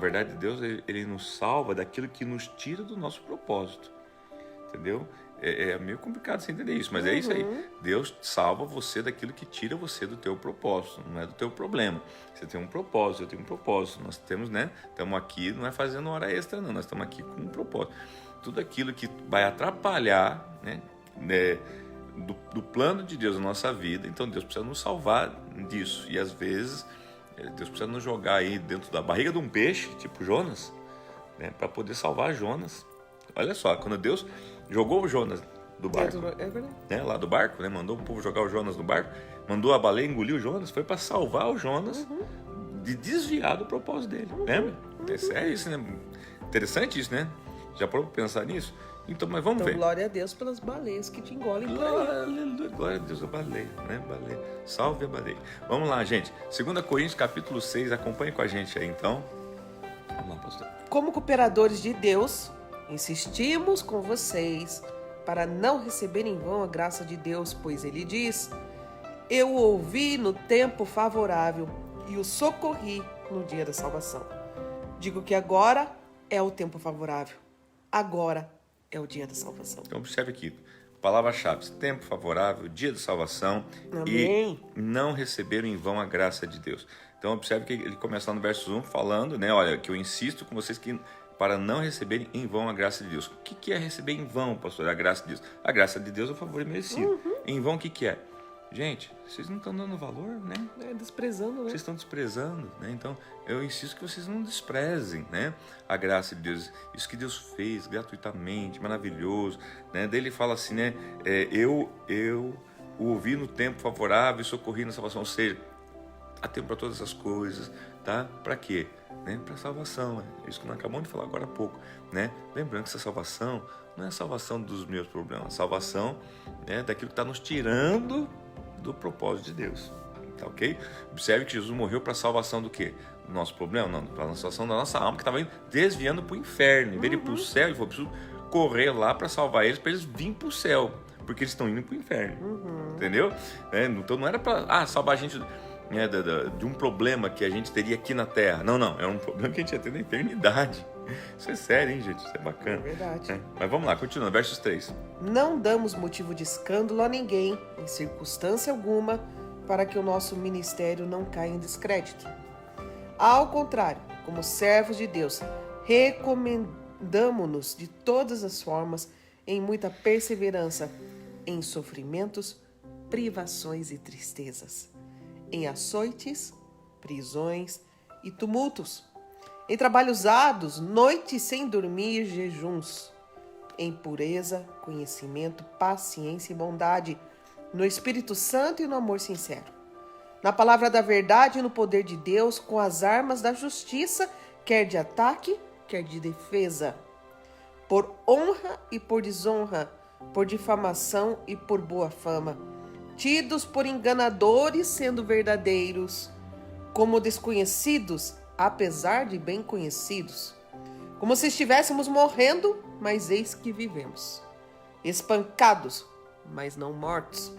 verdade, Deus ele nos salva daquilo que nos tira do nosso propósito. Entendeu? É meio complicado você entender isso, mas é isso aí. Deus salva você daquilo que tira você do teu propósito, não é do teu problema. Você tem um propósito, eu tenho um propósito. Nós temos, né? Estamos aqui, não é fazendo hora extra, não. Nós estamos aqui com um propósito. Tudo aquilo que vai atrapalhar, né? Do plano de Deus na nossa vida, então Deus precisa nos salvar disso. E às vezes, Deus precisa nos jogar aí dentro da barriga de um peixe, tipo Jonas, né? Para poder salvar Jonas. Olha só, quando Deus jogou o Jonas do barco, né, lá do barco, né, mandou o povo jogar o Jonas do barco, mandou a baleia engolir o Jonas, foi para salvar o Jonas de desviar do propósito dele. Lembra? É isso, né? Interessante isso, né? Já parou para pensar nisso? Então, mas vamos ver. Glória a Deus pelas baleias que te engolem. Glória a Deus, a baleia, né? Baleia. Salve a baleia. Vamos lá, gente. 2 Coríntios, capítulo 6. Acompanhe com a gente aí, então. Vamos lá, pastor. Como cooperadores de Deus, insistimos com vocês para não receber em vão a graça de Deus, pois ele diz: eu o ouvi no tempo favorável e o socorri no dia da salvação. Digo que agora é o tempo favorável. Agora é o dia da salvação. Então observe aqui, palavra-chave: tempo favorável, dia da salvação. Amém. E não receberam em vão a graça de Deus. Então observe que ele começa lá no verso 1 falando, né? Olha, que eu insisto com vocês que para não receberem em vão a graça de Deus. O que é receber em vão, pastor? A graça de Deus. A graça de Deus é o favor imerecido. Em vão o que é? Gente, vocês não estão dando valor, né? Desprezando, né? Vocês estão desprezando, né? Então, eu insisto que vocês não desprezem, né? A graça de Deus, isso que Deus fez gratuitamente, maravilhoso, né? Daí ele fala assim, né? Eu o ouvi no tempo favorável e socorri na salvação. Ou seja, há tempo para todas as coisas, tá? Para quê? Né? Para salvação, isso que nós acabamos de falar agora há pouco, né? Lembrando que essa salvação não é a salvação dos meus problemas, a salvação, né, daquilo que está nos tirando do propósito de Deus, tá ok? Observe que Jesus morreu para a salvação do quê? Do nosso problema? Não, para a salvação da nossa alma que estava desviando para o inferno. Em vez de ir para o céu, ele falou: preciso correr lá para salvar eles, para eles virem para o céu, porque eles estão indo para o inferno, entendeu? Então não era para salvar a gente, né, de um problema que a gente teria aqui na Terra. Não, é um problema que a gente ia ter na eternidade. Isso é sério, hein, gente? Isso é bacana. É verdade. Mas vamos lá, continuando, versos 3. Não damos motivo de escândalo a ninguém, em circunstância alguma, para que o nosso ministério não caia em descrédito. Ao contrário, como servos de Deus, recomendamo-nos de todas as formas, em muita perseverança, em sofrimentos, privações e tristezas, em açoites, prisões e tumultos, em trabalhos árduos, noites sem dormir, jejuns, em pureza, conhecimento, paciência e bondade, no Espírito Santo e no amor sincero, na palavra da verdade e no poder de Deus, com as armas da justiça, quer de ataque, quer de defesa, por honra e por desonra, por difamação e por boa fama, tidos por enganadores, sendo verdadeiros, como desconhecidos, apesar de bem conhecidos, como se estivéssemos morrendo, mas eis que vivemos, espancados, mas não mortos,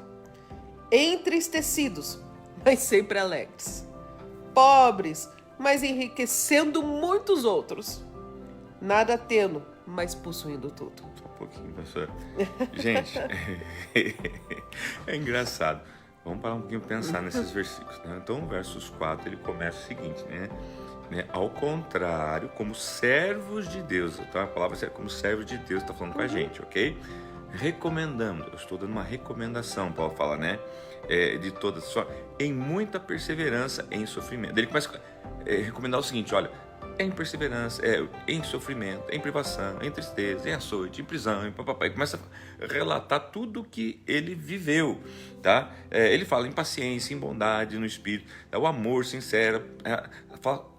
entristecidos, mas sempre alegres, pobres, mas enriquecendo muitos outros, nada tendo, mas possuindo tudo. Só um pouquinho, pastor. Gente, é engraçado. Vamos parar um pouquinho e pensar nesses versículos, né? Então, versos 4, ele começa o seguinte, né? Ao contrário, como servos de Deus, então a palavra é como servos de Deus, está falando com a gente, ok? Recomendamos, eu estou dando uma recomendação, Paulo fala, né? De todas, só em muita perseverança em sofrimento. Ele começa a recomendar o seguinte: olha, em perseverança, em sofrimento, em privação, em tristeza, em açoite, em prisão, em papapá. Ele começa a relatar tudo o que ele viveu, tá? Ele fala em paciência, em bondade, no espírito, o amor sincero,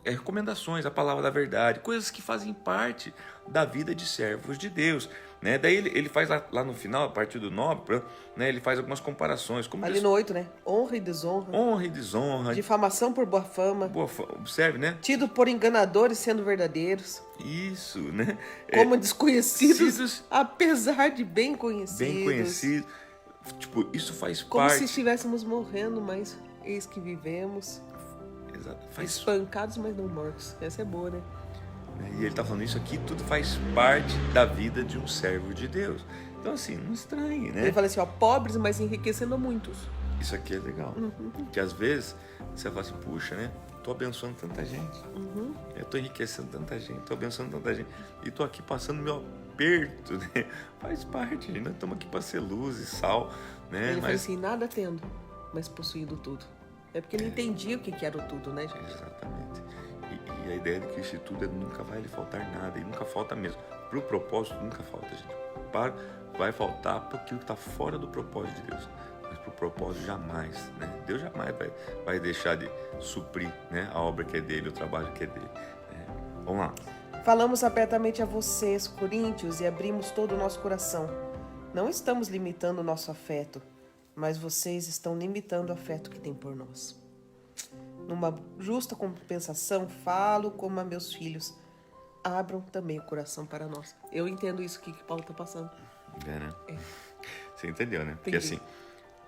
recomendações, a palavra da verdade, coisas que fazem parte da vida de servos de Deus, né? Daí ele faz lá no final, a partir do 9, né, ele faz algumas comparações. Como ali no 8, né? Honra e desonra. Honra e desonra. Difamação por boa fama. Observe, né? Tido por enganadores sendo verdadeiros. Isso, né? Como desconhecidos, apesar de bem conhecidos. Bem conhecidos. Tipo, isso faz como parte... Como se estivéssemos morrendo, mas eis que vivemos. Exato. Espancados, mas não mortos. Essa é boa, né? E ele está falando isso aqui, tudo faz parte da vida de um servo de Deus. Então assim, não estranhe, né? Ele fala assim, ó, pobres, mas enriquecendo a muitos. Isso aqui é legal. Porque às vezes você fala assim, puxa, né? Tô abençoando tanta gente. Eu tô enriquecendo tanta gente, tô abençoando tanta gente. E tô aqui passando meu aperto, né? Faz parte, gente. Nós estamos aqui para ser luz e sal, né? Ele fala assim, nada tendo, mas possuindo tudo. É porque ele entendia o que era o tudo, né, gente? Exatamente. E a ideia de que isso tudo nunca vai lhe faltar nada. E nunca falta mesmo. Pro propósito nunca falta, gente. Vai faltar para aquilo que está fora do propósito de Deus. Mas pro propósito jamais, né? Deus jamais vai deixar de suprir, né, a obra que é dele, o trabalho que é dele. Vamos lá. Falamos abertamente a vocês, coríntios, e abrimos todo o nosso coração. Não estamos limitando o nosso afeto, mas vocês estão limitando o afeto que tem por nós. Numa justa compensação, falo como a meus filhos. Abram também o coração para nós. Eu entendo isso que Paulo está passando. Né? Você entendeu, né? Porque Entendi. assim,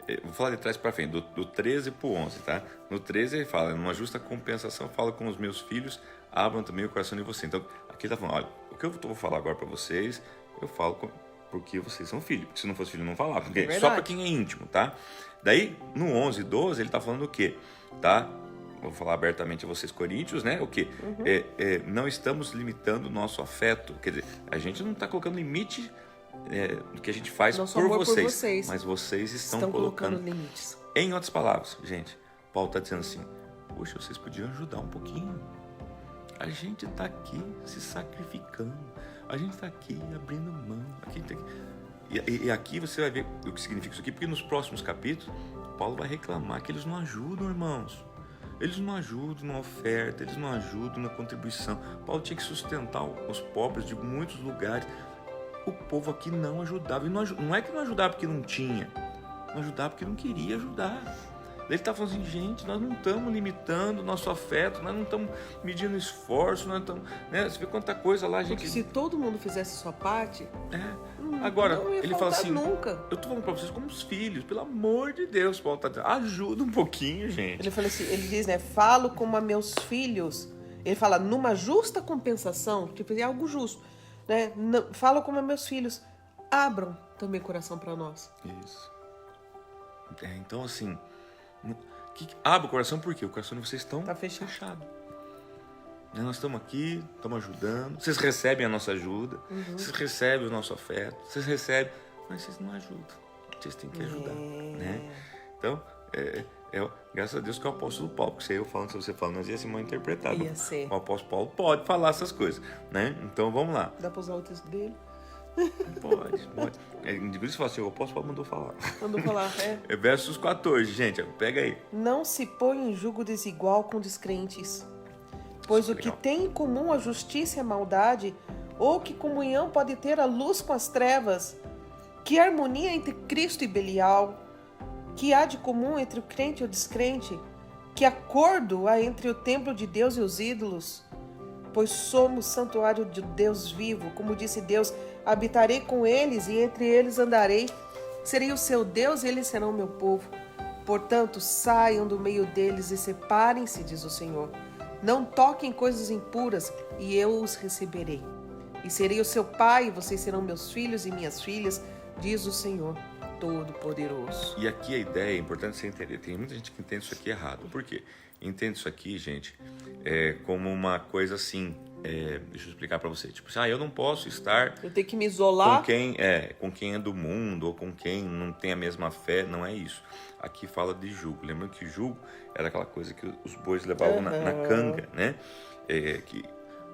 eu vou falar de trás para frente, do 13 para o 11, tá? No 13 ele fala, numa justa compensação, falo com os meus filhos, abram também o coração de vocês. Então, aqui ele está falando, olha, o que eu vou falar agora para vocês, eu falo porque vocês são filhos. Porque se não fosse filho, não falava. Porque só para quem é íntimo, tá? Daí, no 11 e 12, ele está falando o quê? Tá? Vou falar abertamente a vocês, coríntios, né? O quê? Não estamos limitando o nosso afeto. Quer dizer, a gente não está colocando limite do que a gente faz por vocês. Mas vocês estão colocando limites. Em outras palavras, gente, Paulo está dizendo assim, poxa, vocês podiam ajudar um pouquinho. A gente está aqui se sacrificando. A gente está aqui abrindo mão. E aqui você vai ver o que significa isso aqui, porque nos próximos capítulos, Paulo vai reclamar que eles não ajudam, irmãos. Eles não ajudam na oferta, eles não ajudam na contribuição. Paulo tinha que sustentar os pobres de muitos lugares. O povo aqui não ajudava. E não é que não ajudava porque não tinha. Não ajudava porque não queria ajudar. Ele está falando assim, gente, nós não estamos limitando o nosso afeto, nós não estamos medindo esforço, nós estamos, né? Você vê quanta coisa lá, gente. Porque se todo mundo fizesse a sua parte, agora, não ia ele fala assim, nunca. Eu estou falando para vocês como os filhos, pelo amor de Deus, Paulo está dizendo, ajuda um pouquinho, gente. Ele fala assim, ele diz, né, falo como a meus filhos. Ele fala, numa justa compensação, tipo, é algo justo, né? Falo como a meus filhos, abram também coração para nós. Isso. Então, assim, abre o coração por quê? O coração de vocês estão fechado. Nós estamos aqui, estamos ajudando. Vocês recebem a nossa ajuda, vocês recebem o nosso afeto, vocês recebem, mas vocês não ajudam. Vocês têm que ajudar, né? Então, graças a Deus que é o apóstolo Paulo, porque se eu falando, se você falando, nós ia ser mal interpretado. Ia ser. O apóstolo Paulo pode falar essas coisas, né? Então, vamos lá. Dá para usar o texto dele? Pode. Inclusive, você fala assim, o apóstolo Paulo mandou falar. Mandou falar, Versos 14, gente, pega aí. Não se põe em julgo desigual com descrentes, pois o que tem em comum a justiça e a maldade, ou que comunhão pode ter a luz com as trevas? Que harmonia entre Cristo e Belial? Que há de comum entre o crente e o descrente? Que acordo há entre o templo de Deus e os ídolos? Pois somos santuário de Deus vivo, como disse Deus, habitarei com eles e entre eles andarei. Serei o seu Deus e eles serão o meu povo. Portanto, saiam do meio deles e separem-se, diz o Senhor. Não toquem coisas impuras e eu os receberei. E serei o seu pai e vocês serão meus filhos e minhas filhas, diz o Senhor Todo-Poderoso. E aqui a ideia é importante você entender. Tem muita gente que entende isso aqui errado. Por quê? Entende isso aqui, gente, como uma coisa assim. Deixa eu explicar para você. Tipo assim, eu não posso estar. Eu tenho que me isolar. Com quem é do mundo ou com quem não tem a mesma fé. Não é isso. Aqui fala de jugo. Lembrando que jugo era aquela coisa que os bois levavam na canga, né? Que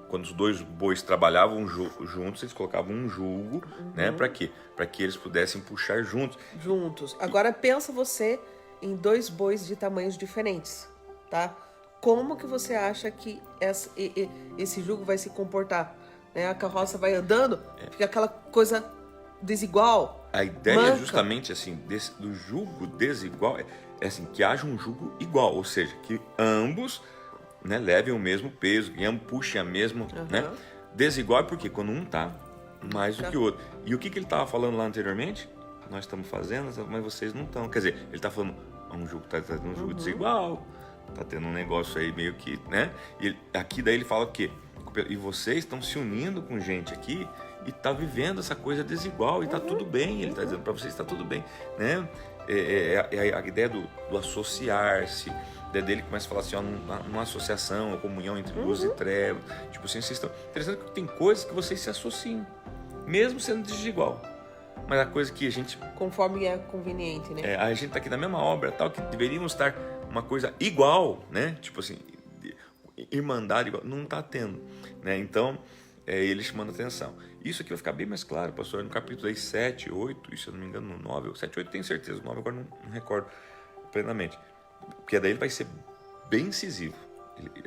quando os dois bois trabalhavam juntos, eles colocavam um jugo, né? Para quê? Para que eles pudessem puxar juntos. Agora pensa você em dois bois de tamanhos diferentes, tá? Como que você acha que esse jugo vai se comportar? Né? A carroça vai andando, fica aquela coisa desigual. A ideia é justamente assim, do jugo desigual, é assim, que haja um jugo igual, ou seja, que ambos, né, levem o mesmo peso, que ambos puxem a mesma, né? Desigual é porque quando um tá mais do que o outro. E o que ele estava falando lá anteriormente? Nós estamos fazendo, mas vocês não estão. Quer dizer, ele está falando, um jugo tá tendo um jugo desigual, tá tendo um negócio aí meio que, né? E aqui daí ele fala o quê? E vocês estão se unindo com gente aqui e tá vivendo essa coisa desigual e tá tudo bem. Ele está dizendo para vocês está tudo bem, né? A ideia do associar-se, dele começa a falar assim, ó, numa associação, comunhão entre luz e trevas. Tipo assim, vocês estão... Interessante que tem coisas que vocês se associam, mesmo sendo desigual. Mas a coisa que a gente... Conforme é conveniente, né? A gente tá aqui na mesma obra, tal, que deveríamos estar uma coisa igual, né? Tipo assim, irmandade igual, não tá tendo, né? Então, ele chamando a atenção. Isso aqui vai ficar bem mais claro, pastor, no capítulo aí 7, 8, e se eu não me engano no 9, 7, 8 tenho certeza, o 9 agora não recordo plenamente. Porque daí ele vai ser bem incisivo.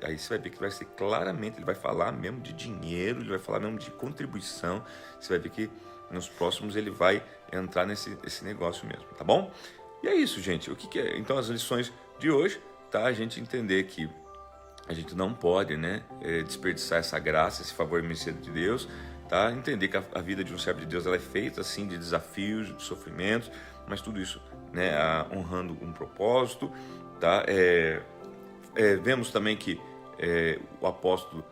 Aí você vai ver que vai ser claramente, ele vai falar mesmo de dinheiro, ele vai falar mesmo de contribuição. Você vai ver que nos próximos ele vai entrar nesse negócio mesmo, tá bom? E é isso, gente. O que é? Então as lições de hoje, tá? A gente entender que a gente não pode, né, desperdiçar essa graça, esse favor merecido de Deus, tá? Entender que a vida de um servo de Deus ela é feita assim de desafios, de sofrimentos, mas tudo isso, né, honrando um propósito, tá? Vemos também que o apóstolo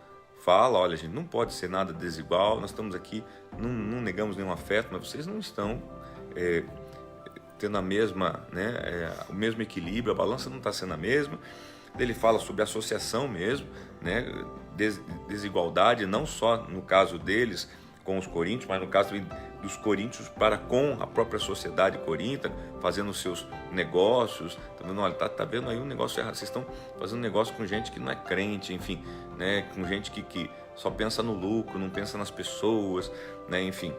fala, olha, gente, não pode ser nada desigual, nós estamos aqui, não negamos nenhum afeto, mas vocês não estão tendo a mesma, né, o mesmo equilíbrio, a balança não está sendo a mesma. Ele fala sobre associação mesmo, né, desigualdade, não só no caso deles com os coríntios, mas no caso dos coríntios para com a própria sociedade coríntia, fazendo os seus negócios. Tá vendo? Olha, tá vendo aí um negócio errado, vocês estão fazendo negócio com gente que não é crente, enfim, né, com gente que só pensa no lucro, não pensa nas pessoas, né, enfim.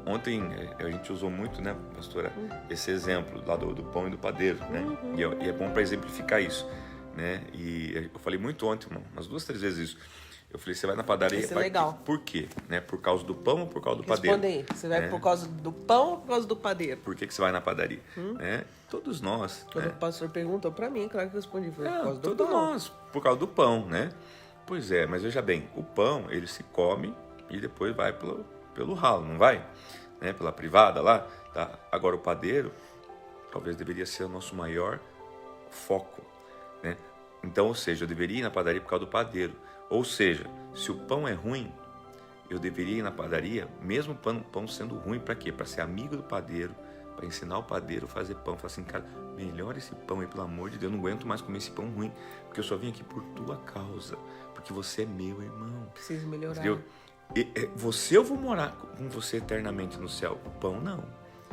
Ontem a gente usou muito, né, pastora, esse exemplo lá do pão e do padeiro, né? E é bom para exemplificar isso, né? E eu falei muito ontem, irmão, umas 2, 3 vezes isso. Eu falei, você vai na padaria, Isso é legal. Por quê? Né? Por causa do pão ou por causa do padeiro? Responde aí, você vai por causa do pão ou por causa do padeiro? Por que você vai na padaria? Né? Todos nós. Quando o pastor perguntou para mim, claro que eu respondi, foi por causa do todos pão. nós, por causa do pão, né? Pois é, mas veja bem, o pão, ele se come e depois vai pelo ralo, não vai? Né? Pela privada lá, tá? Agora o padeiro, talvez deveria ser o nosso maior foco, né? Então, ou seja, eu deveria ir na padaria por causa do padeiro. Ou seja, se o pão é ruim, eu deveria ir na padaria, mesmo o pão sendo ruim, para quê? Para ser amigo do padeiro, para ensinar o padeiro a fazer pão. Falar assim, cara, melhora esse pão aí, pelo amor de Deus, eu não aguento mais comer esse pão ruim, porque eu só vim aqui por tua causa, porque você é meu irmão. Preciso melhorar. Entendeu? Eu vou morar com você eternamente no céu. O pão não.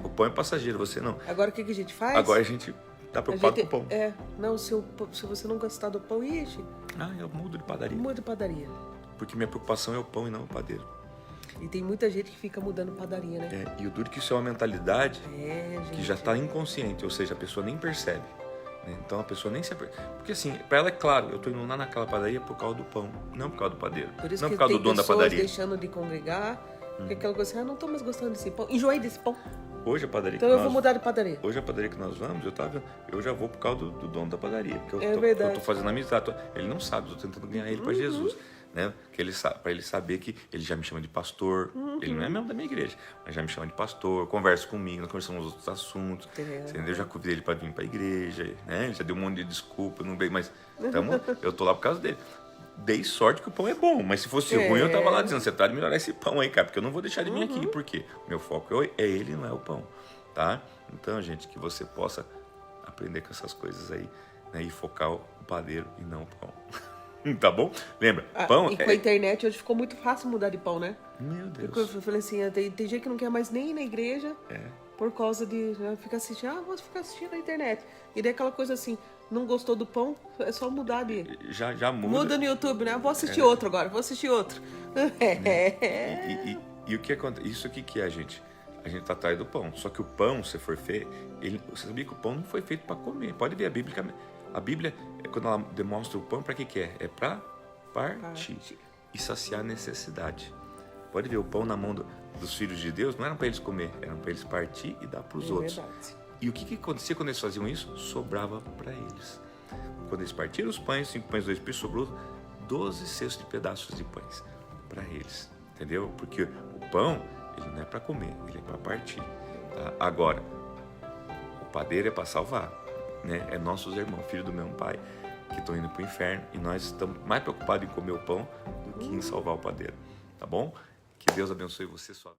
O pão é passageiro, você não. Agora o que a gente faz? Agora a gente tá preocupado com o pão. Não, se você não gostar do pão, ixi. Eu mudo de padaria. Muda de padaria. Porque minha preocupação é o pão e não o padeiro. E tem muita gente que fica mudando padaria, né? E o duro que isso é uma mentalidade gente. que já está inconsciente, ou seja, a pessoa nem percebe. Né? Então a pessoa nem se apercebe. Porque assim, para ela é claro, eu tô indo lá naquela padaria por causa do pão, não por causa do padeiro. Por isso não que por causa tem do dono da pessoas padaria. deixando de congregar, porque aquela coisa assim, não tô mais gostando desse pão, enjoei desse pão. Hoje a padaria então eu vou mudar de padaria. Hoje a padaria que nós vamos, eu já vou por causa do dono da padaria. Porque eu tô fazendo amizade. Ele não sabe, eu tô tentando ganhar ele para Jesus. Né? Para ele saber que ele já me chama de pastor. Ele não é mesmo da minha igreja, mas já me chama de pastor, conversa comigo, nós conversamos outros assuntos. Entendeu? Eu já convidei ele para vir para a igreja, né? Ele já deu um monte de desculpa, não veio, mas eu tô lá por causa dele. Dei sorte que o pão é bom, mas se fosse ruim eu tava lá dizendo, você tá de melhorar esse pão aí, cara, porque eu não vou deixar de vir aqui, porque meu foco é ele, não é o pão, tá? Então, gente, que você possa aprender com essas coisas aí, né, e focar o padeiro e não o pão. Tá bom? Lembra, pão e com a internet hoje ficou muito fácil mudar de pão, né? Meu Deus. Porque eu falei assim, tem gente que não quer mais nem ir na igreja por causa de ficar assistindo, vou ficar assistindo na internet. E daí aquela coisa assim, não gostou do pão, é só mudar de... Já muda. Muda no YouTube, né? Vou assistir outro agora, vou assistir outro. E o que acontece? Isso aqui que é, gente? A gente tá atrás do pão. Só que o pão, se for feito, você sabia que o pão não foi feito para comer. Pode ver a Bíblia. A Bíblia, quando ela demonstra o pão, para que é? É para partir e saciar a necessidade. Pode ver, o pão na mão dos filhos de Deus não era para eles comer, era para eles partir e dar para os outros. Verdade. E o que acontecia quando eles faziam isso? Sobrava para eles. Quando eles partiram os pães, 5 pães, 2 peixes, sobrou 12 cestos de pedaços de pães para eles. Entendeu? Porque o pão, ele não é para comer, ele é para partir. Tá? Agora, o padeiro é para salvar. Né? É nossos irmãos, filho do mesmo pai. que estão indo para o inferno, e nós estamos mais preocupados em comer o pão do que em salvar o padeiro, tá bom? Que Deus abençoe você, sua